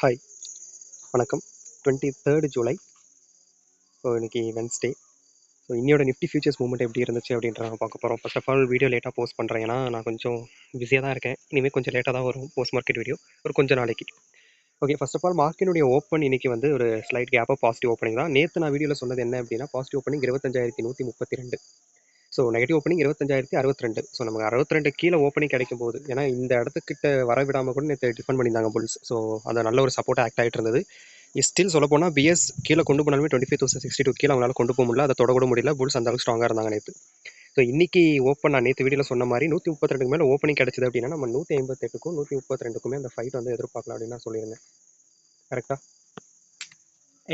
Hi, வணக்கம். 23 July. So இன்னைக்கு Wednesday. So இன்னையோட நிஃப்டி ஃபியூச்சர்ஸ் மூவ்மெண்ட் எப்படி இருந்துச்சு அப்படின்றத நம்ம பார்க்க போகிறோம். ஃபர்ஸ்ட் ஆஃப் ஆல் வீடியோ லேட்டாக போஸ்ட் பண்ணுறேன், ஏன்னா நான் கொஞ்சம் பிஸியாக தான் இருக்கேன். இனிமேல் கொஞ்சம் லேட்டாக தான் வரும் போஸ்ட் மார்க்கெட் வீடியோ, ஒரு கொஞ்சம் நாளைக்கு. ஓகே, ஃபர்ஸ்ட் ஆஃப் ஆல் மார்க்கெட்டுடைய ஓப்பன் இன்னைக்கு வந்து ஒரு ஸ்லைட் கேப்பாக பாசிட்டிவ் ஓப்பனிங் தான். நேற்று நான் வீடியோவில் சொன்னது என்ன அப்படின்னா, positive opening 25,132. So negative opening 25,062. So நமக்கு 62 கீழே ஓப்பனிங் கிடைக்கும் போது, ஏன்னா இந்த இடத்துக்கிட்ட வர விடாமல் கூட நேற்று டிஃபன் பண்ணியிருந்தாங்க புல்ஸ். ஸோ அது நல்ல ஒரு சப்போர்ட்டாக ஆக்ட் ஆகிட்டு இருந்தது. ஸ்டில் சொல்ல போனால் பிஎஸ் கீழே கொண்டு போனாலுமே 25,062 கீழே அவங்களால கொண்டு போக முடியல, அதை தொடக்கூட முடியல. புல்ஸ் அந்த அளவுக்கு ஸ்ட்ராங்காக இருந்தாங்க நேற்று. ஸோ இன்னைக்கு ஓப்பன் நான் நேற்று வீடியோவில் சொன்ன மாதிரி 132 மேலே ஓப்பனிங் கிடைச்சது அப்படின்னா நம்ம 158க்கும் 132க்குமே அந்த ஃபைட் வந்து எதிர்பார்க்கலாம் அப்படின்னு நான் சொல்லியிருந்தேன். கரெக்டாக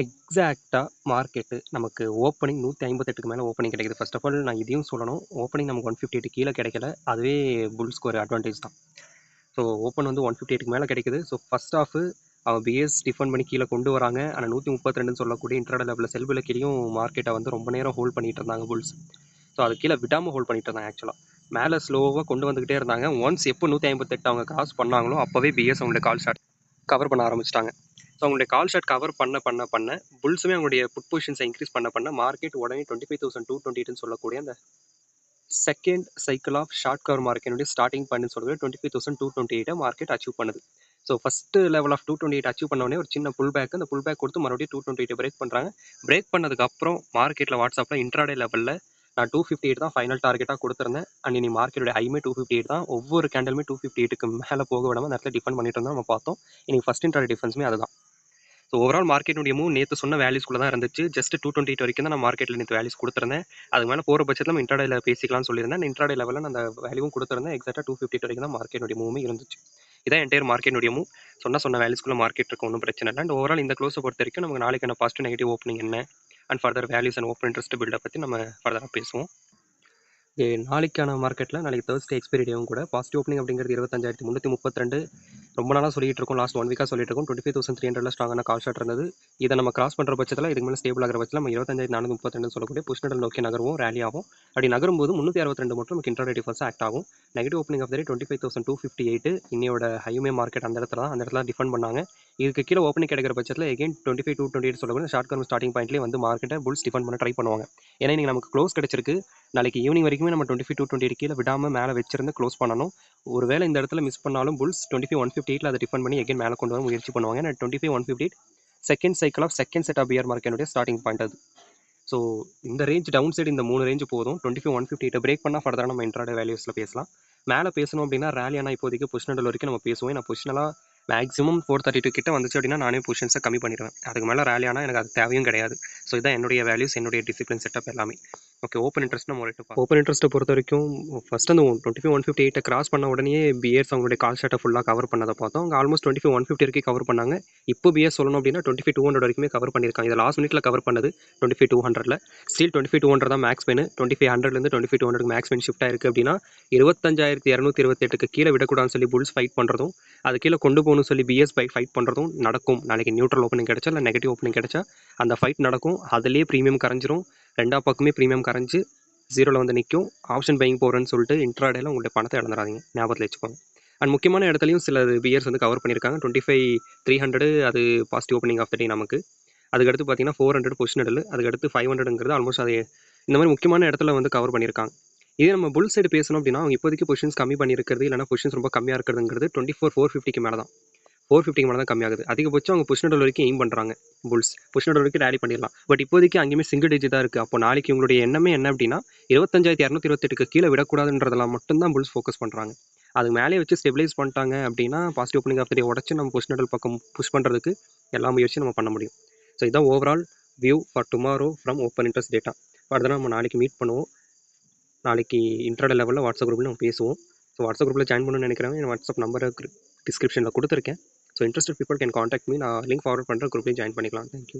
எக்ஸாக்டாக மார்க்கெட்டு நமக்கு ஓப்பனிங் 158க்கு மேலே ஓப்பனிங் கிடைக்குது. ஃபர்ஸ்ட் ஆஃப் ஆல் நான் இதையும் சொல்லணும், ஓப்பனிங் நமக்கு 158 கீழே கிடைக்கல, அதுவே புல்ஸ்க்கு ஒரு அட்வான்டேஜ் தான். ஸோ ஓப்பன் வந்து 158க்கு மேலே கிடைக்குது. ஸோ ஃபர்ஸ்ட் ஆஃப் அவன் பிஎஸ் டிஃபன் பண்ணி கீழே கொண்டு வராங்க. ஆனால் 132 சொல்லக்கூடிய இன்ட்ராடே லெவலில் செல்பில் கீழேயும் மார்க்கெட்டை வந்து ரொம்ப நேரம் ஹோல்ட் பண்ணிட்டு இருந்தாங்க புல்ஸ். ஸோ அது கீழே விடாமல் ஹோல்ட் பண்ணிட்டு இருந்தாங்க. ஆக்சுவலாக மேலே ஸ்லோவாக கொண்டு வந்துக்கிட்டே இருந்தாங்க. ஒன்ஸ் எப்போ 158 அவங்க கிராஸ் பண்ணாங்களோ அப்போவே பிஎஸ் அவங்களுடைய கால் ஷாட் கவர் பண்ண ஆரம்பிச்சிட்டாங்க. ஸோ அவங்களுடைய கால் ஷாட் கவர் பண்ண புல்ஸுமே அவங்களுடைய புட் பொசிஷன்ஸை இன்க்ரீஸ் பண்ண மார்க்கெட் உடனே 25,228 சொல்லக்கூடிய அந்த second cycle of short cover மார்க்கெட்டுடைய ஸ்டார்டிங் பாயிண்ட் சொல்லக்கூடிய 25,228 மார்க்கெட் அச்சீவ் பண்ணுது. So first level of 228 achieve பண்ணோடனே ஒரு சின்ன புல் பேக், அந்த புல் பேக் கொடுத்து மறுபடியும் 228 பிரேக் பண்ணுறாங்க. பிரேக் பண்ணதுக்கப்புறம் மார்க்கெட்டில் வாட்ஸ்அப்பில் இன்ட்ராடே லெவலில் நான் 258 தான் ஃபைனல் டார்கெட்டாக கொடுத்துருந்தேன். அண்ட் இனி மார்க்கெட்டோட ஹைமே 258 தான். ஒவ்வொரு கேண்டலுமே 258க்கு மேலே போக விடாமல் நேரத்தில் டிஃபன் பண்ணிட்டு இருந்தால் நம்ம பார்த்தோம். இன்னைக்கு ஃபஸ்ட் இன்ட்ராடே டிஃபன்ஸுமே அதுதான். ஸோ ஓவரால் மார்க்கெட்டுடைய மூவ் நேற்று சொன்ன வேல்யூஸ்குள்ள தான் இருந்துச்சு. ஜஸ்ட் 228 வரைக்கும் தான் நான் மார்க்கெட்டில் நேற்று வேல்யூஸ் கொடுத்துருந்தேன். அதுக்கு மேலே போகிற பட்சத்தில் நம்ம இன்ட்ராடேல பேசிக்கலாம்னு சொல்லியிருந்தேன். இன்ட்ராடே லெவலில் நான் அந்த வேல்யூவும் கொடுத்துருந்தேன். எக்ஸாக்டாக 258 வரைக்கும் தான் மார்க்கெட்டுடைய மூவ்மே இருந்துச்சு. இதான் என்டையர் மார்க்கெட்டுடைய மூவ். சொன்ன வேல்யூஸ்குள்ள மார்க்கெட் இருக்கும், ஒன்றும் பிரச்சனை இல்லை. அண்ட் ஓவரால் இந்த க்ளோஸை பொறுத்த வரைக்கும் நமக்கு நாளைக்கான பாசிட்டிவ் நெகட்டிவ் ஓப்பனிங் என்ன and further values and open interest பில்டை பற்றி நம்ம ஃபர்தராக பேசுவோம். நாளைக்கான மார்க்கெட்டில் நாளைக்கு தேர்ஸ்டே எக்ஸ்பைரி டேவும் கூட பாசிட்டிவ் ஓப்பனிங் அப்படிங்கிறது 25,332. ரொம்ப நாளாக சொல்லிட்டு இருக்கோம், லாஸ்ட் 1 வீக்காக சொல்லிட்டு இருக்கோம். 25,300 ஸ்ட்ராங்கான கால் ஷாட் இருந்தது. இதை நம்ம கிராஸ் பண்ணுற பட்சத்தில் இதுக்கு மேலே ஸ்டேபிள் ஆகிற பட்சத்தில் நம்ம 25,432 சொல்லக்கூடிய புஷ் நடல் நோக்கி நகருவோம், ரேலி ஆகும். அப்படி நகரும்போது 362 மட்டும் நமக்கு இன்ட்ராடே டிஃபன்ஸ் ஆக்ட் ஆகும். நெகட்டிவ் ஓப்பனிங் ஆஃப் த டே 25,258. இன்னையோட ஹைமே மார்க்கெட் அந்த இடத்துல டிஃபன் பண்ணாங்க. இதுக்கு கீழே ஓப்பனிங் கிடைக்கிற பட்சத்தில் எகைன் 25,228 சொல்லக்கூடிய ஷார்ட் டர்ம் ஸ்டார்டிங் பாயிண்ட்லேயே வந்து மார்க்கெட்டை புல்ஸ் டிஃபன் பண்ண ட்ரை பண்ணுவாங்க. ஏன்னா இன்னைக்கு நமக்கு க்ளோஸ் கிடைச்சிருக்கு. நாளைக்கு ஈவினிங் வரைக்குமே நம்ம 25,228 கீழே விடாமல் மேலே வச்சிருந்து க்ளோஸ் பண்ணணும். ஒருவேளை இந்த இடத்துல மிஸ் பண்ணாலும் புல்ஸ் 25,158 அதை டிஃபன் பண்ணி எகைன் மேலே கொண்டு வர முயற்சி பண்ணுவாங்க. 25,158 second cycle of second set of bear மார்க்கெட்டுடைய ஸ்டார்டிங் பாயிண்ட் அது. ஸோ இந்த ரேஞ்ச் டவுன் சைடு இந்த 3 ரேஞ்சு போதும். 25,158 பிரேக் பண்ணால் ஃபர்தராக நம்ம இன்ட்ராடே வேல்யூஸில் பேசலாம். மேலே பேசணும் அப்படின்னா ரேலியான இப்போதைக்கு பொசிஷனல் வரைக்கும் நம்ம பேசுவோம். நான் பொசிஷனலாக மேக்ஸிமம் 432 கிட்ட வந்துச்சு அப்படின்னா நானே பொசிஷன்ஸை கம்மி பண்ணிடுவேன். அதுக்கு மேலே ரேலியானா எனக்கு அது தேவையும் கிடையாது. ஸோ இதான் என்னுடைய வேல்யூஸ், என்னுடைய டிசிப்ளின் செட்டப் எல்லாமே. ஓகே, ஓப்பன் இன்ட்ரெஸ்ட் நம்ம ஓப்பன் இன்ட்ரெஸ்ட்டை பொறுத்த வரைக்கும் ஃபஸ்ட் அந்த 25,158 கிராஸ் பண்ண உடனே பிஎஸ் அவங்களுடைய கால் ஷாட்டை ஃபுல்லாக கவர் பண்ணதை பார்த்தோம். அவங்க ஆல்மோஸ்ட் 25,150 வரைக்கும் கவர் பண்ணாங்க. இப்போ பிஎஸ் சொல்லணும் அப்படின்னா 25,200 வரைக்குமே கவர் பண்ணியிருக்காங்க. இதை லாஸ்ட் மினிட்ல கவர் பண்ணது 25,200ல. ஸ்டில் 25,200 தான் மேக்ஸ் பெயின். 25,100லேருந்து 25,200 மேக்ஸ் பெயின் ஷிஃப்ட் ஆயிருக்கு அப்படின்னா 25,228 கீழே விடக்கூடாதுன்னு சொல்லி புல்ஸ் ஃபைட் பண்ணுறதும், அது கீழே கொண்டு போகணும்னு சொல்லி பிஎஸ் ஃபைட் பண்ணுறதும் நடக்கும். நாளைக்கு நியூட்ரல் ஓப்பனிங் கிடைச்சா இல்லை நெகட்டிவ் ஓப்பனிங் கிடைச்சா அந்த ஃபைட் நடக்கும். அதுலேயே ப்ரீமியம் கரைஞ்சிரும். ரெண்டா பக்கமே ப்ரீமியம் கரைஞ்சி ஜீரோவில் வந்து நிற்கும். ஆப்ஷன் பையிங் போகிறேன்னு சொல்லிட்டு இன்ட்ராடேல உங்களுடைய பணத்தை இழந்துடாதீங்க, ஞாபகத்தில் வச்சுக்கோங்க. அண்ட் முக்கியமான இடத்துலையும் சில பியர்ஸ் வந்து கவர் பண்ணியிருக்காங்க. 25,300 அது பாசிட்டிவ் ஓப்பனிங் ஆஃப் த டே நமக்கு. அதுக்கடுத்து பார்த்தீங்கன்னா 400 பொசிஷனல், அதுக்கடுத்து 500ங்கிறது ஆல்மோஸ்ட் அது இந்த மாதிரி முக்கியமான இடத்துல வந்து கவர் பண்ணியிருக்காங்க. இதே நம்ம புல் சைடு பேசணும் அப்படின்னா அவங்க இப்போதைக்கு பொசிஷன்ஸ் கம்மி பண்ணியிருக்கிறது, இல்லைனா பொசிஷன்ஸ் ரொம்ப கம்மியாக இருக்கிறதுங்கிறது 24,450க்கு மேலே தான். 450க்கு மேலே தான் கம்மியாகுது. அதிகபட்சம் அவங்க புஷ் நடுவில் வரைக்கும் எய்ம் பண்ணுறாங்க. புல்ஸ் புஷ் நடுவில் வரைக்கும் ரேலி பண்ணிடலாம். பட் இப்போதைக்கு அங்கேயுமே சிங்கிள் டிஜிட் தான் இருக்குது. அப்போ நாளைக்கு உங்களுடைய எண்ணமே என்ன அப்படின்னா 25,228க்கு கீழே விடக்கூடாதுன்றதெல்லாம் மட்டும்தான் புல்ஸ் ஃபோக்கஸ் பண்ணுறாங்க. அதுக்கு மேலே வச்சு ஸ்டெபிலைஸ் பண்ணிட்டாங்க அப்படின்னா பாசிட்டிவ் ஓப்பனிங் ஆஃப் த டே உடச்சு நம்ம புஷ் நடுவில் பக்கம் புஷ் பண்ணுறதுக்கு எல்லா முயற்சியும் நம்ம பண்ண முடியும். ஸோ இதுதான் overall view for tomorrow from open interest data. ஃபர்தராக நம்ம நாளைக்கு மீட் பண்ணுவோம். நாளைக்கு இன்ட்ராடே லெவலில் வாட்ஸ்அப் குரூப்பில் நம்ம பேசுவோம். ஸோ வாட்ஸ்அப் குரூப்பில் ஜாயின் பண்ணணும்னு நினைக்கிறவங்க என் வாட்ஸ்அப் நம்பரை டிஸ்கிரிப்ஷனில் கொடுத்துருக்கேன். So interested people can contact me. நான் லிங்க் ஃபார்வர்ட் பண்ணுற குரூப்லேயும் ஜாயின் பண்ணிக்கலாம். தேங்க்யூ.